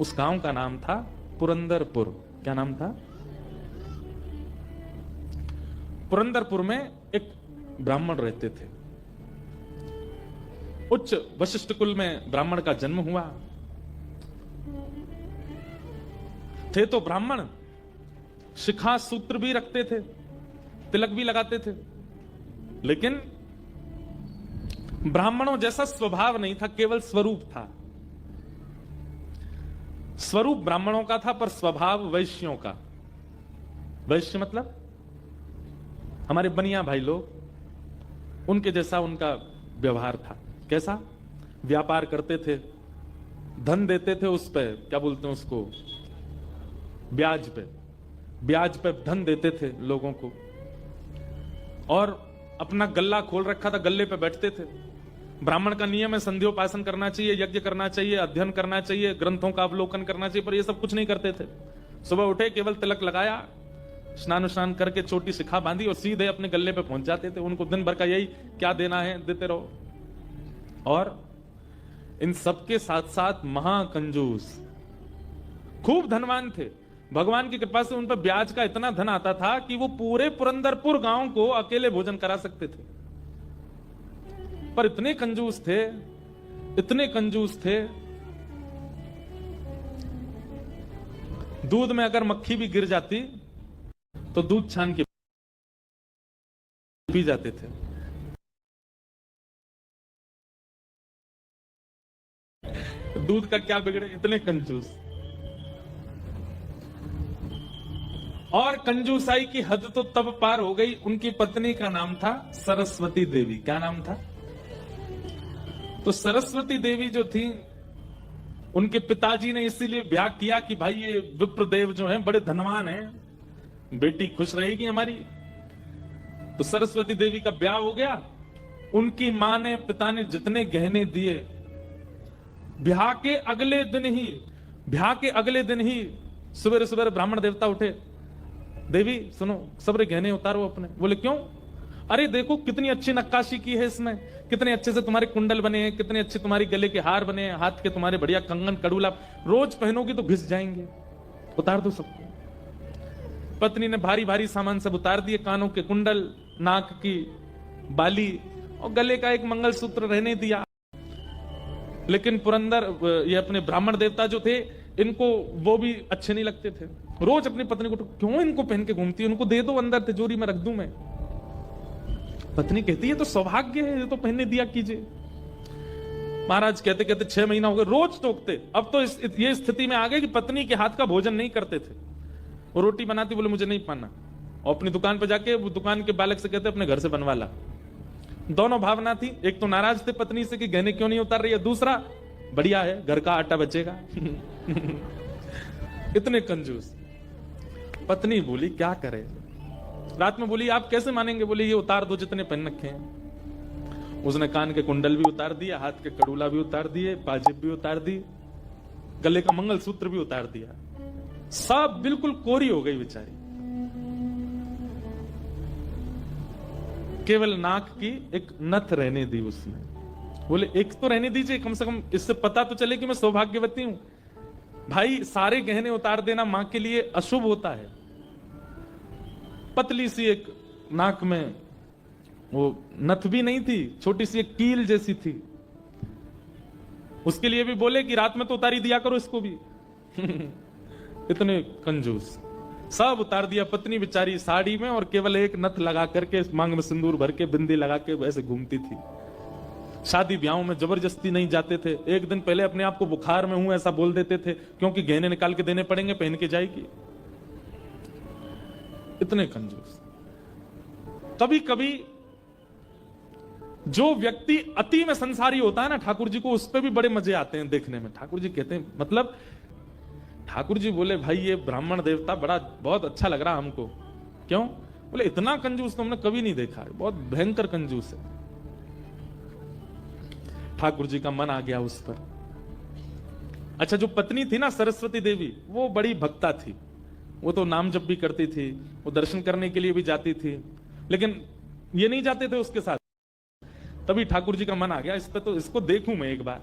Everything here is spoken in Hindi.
उस गांव का नाम था पुरंदरपुर। क्या नाम था? पुरंदरपुर में एक ब्राह्मण रहते थे। उच्च वशिष्ठ कुल में ब्राह्मण का जन्म हुआ। थे तो ब्राह्मण, शिखा सूत्र भी रखते थे, तिलक भी लगाते थे, लेकिन ब्राह्मणों जैसा स्वभाव नहीं था, केवल स्वरूप था। स्वरूप ब्राह्मणों का था पर स्वभाव वैश्यों का। वैश्य मतलब हमारे बनिया भाई लोग, उनके जैसा उनका व्यवहार था। कैसा? व्यापार करते थे, धन देते थे, उस पे क्या बोलते हैं उसको, ब्याज पे धन देते थे लोगों को, और अपना गल्ला खोल रखा था, गल्ले पे बैठते थे। ब्राह्मण का नियम है संध्योपासन करना चाहिए, यज्ञ करना चाहिए, अध्ययन करना चाहिए, ग्रंथों का अवलोकन करना चाहिए, पर ये सब कुछ नहीं करते थे। सुबह उठे, केवल तिलक लगाया, स्नान करके छोटी शिखा बांधी और सीधे अपने गल्ले पे पहुंच जाते थे। उनको दिन भर का यही, क्या देना है देते रहो। और इन सबके साथ साथ महाकंजूस, खूब धनवान थे। भगवान की कृपा से उन पर ब्याज का इतना धन आता था कि वो पूरे पुरंदरपुर गांव को अकेले भोजन करा सकते थे। पर इतने कंजूस थे, इतने कंजूस थे, दूध में अगर मक्खी भी गिर जाती तो दूध छान के पी जाते थे। दूध का क्या बिगड़े, इतने कंजूस। और कंजूसाई की हद तो तब पार हो गई, उनकी पत्नी का नाम था सरस्वती देवी। क्या नाम था? तो सरस्वती देवी जो थी, उनके पिताजी ने इसीलिए ब्याह किया कि भाई ये विप्रदेव जो हैं बड़े धनवान हैं, बेटी खुश रहेगी हमारी। तो सरस्वती देवी का ब्याह हो गया। उनकी मां ने, पिता ने जितने गहने दिए, ब्याह के अगले दिन ही सवेरे सवेरे ब्राह्मण देवता उठे, देवी सुनो, सबरे गहने उतारो अपने। बोले क्यों? अरे देखो कितनी अच्छी नक्काशी की है इसमें, कितने अच्छे से तुम्हारे कुंडल बने हैं, कितने अच्छे तुम्हारे गले के हार बने हैं, हाथ के तुम्हारे बढ़िया कंगन कड़ूला, रोज पहनोगी तो घिस जाएंगे, उतार दो सबको। पत्नी ने भारी भारी सामान सब उतार दिए, कानों के कुंडल, नाक की बाली और गले का एक मंगलसूत्र रहने दिया। लेकिन पुरंदर, ये अपने ब्राह्मण देवता जो थे, इनको वो भी अच्छे नहीं लगते थे। रोज अपनी पत्नी को, क्यों इनको पहन के घूमती है, उनको दे दो, अंदर तिजोरी में रख दूं मैं। पत्नी कहती है तो सौभाग्य है, ये तो पहनने दिया कीजिए। महाराज कहते कहते 6 महीना हो गए, रोज टोकते। अब तो ये स्थिति में आ गए कि पत्नी के हाथ का भोजन नहीं करते थे। वो रोटी बनाती, बोले मुझे नहीं पाना, और अपनी दुकान पर जाके वो दुकान के बालक से कहते अपने घर से बनवा ला। दोनों भावना थी, एक तो नाराज थे पत्नी से कि गहने क्यों नहीं उतार रही है, दूसरा बढ़िया है घर का आटा बचेगा। इतने कंजूस। पत्नी बोली क्या करे, रात में बोली आप कैसे मानेंगे, बोली ये उतार दो जितने पहन रखे हैं। उसने कान के कुंडल भी उतार दिया, हाथ के कड़ूला भी उतार दिए, पाजेब भी उतार दी, गले का मंगलसूत्र भी उतार दिया। सब बिल्कुल कोरी हो गई बेचारी। केवल नाक की एक नथ रहने दी उसने। बोले एक तो रहने दीजिए, कम से कम इससे पता तो चले कि मैं सौभाग्यवती हूं। भाई सारे गहने उतार देना मां के लिए अशुभ होता है। पतली सी एक नाक में वो नथ भी नहीं थी, छोटी सी एक कील जैसी थी। उसके लिए भी बोले कि रात में तो उतारी दिया करो इसको भी। इतने कंजूस। सब उतार दिया। पत्नी बेचारी साड़ी में और केवल एक नथ लगा करके, मांग में सिंदूर भर के, बिंदी लगा के ऐसे घूमती थी। शादी ब्याहों में जबरदस्ती नहीं जाते थे। एक दिन पहले अपने आप को बुखार में हूं ऐसा बोल देते थे, क्योंकि गहने निकाल के देने पड़ेंगे, पहन के जाएगी। इतने कंजूस। कभी कभी जो व्यक्ति अति में संसारी होता है ना, ठाकुर जी को उस पर भी बड़े मजे आते हैं देखने में। ठाकुर जी कहते हैं, मतलब ठाकुर जी बोले भाई ये ब्राह्मण देवता बड़ा बहुत अच्छा लग रहा हमको। क्यों? बोले इतना कंजूस तो हमने कभी नहीं देखा है, बहुत भयंकर कंजूस है। ठाकुर जी का मन आ गया उस पर। अच्छा, जो पत्नी थी ना सरस्वती देवी, वो बड़ी भक्ता थी। वो तो नाम जप भी करती थी, वो दर्शन करने के लिए भी जाती थी, लेकिन ये नहीं जाते थे उसके साथ। तभी ठाकुर जी का मन आ गया, इस पे तो इसको देखूं मैं एक बार।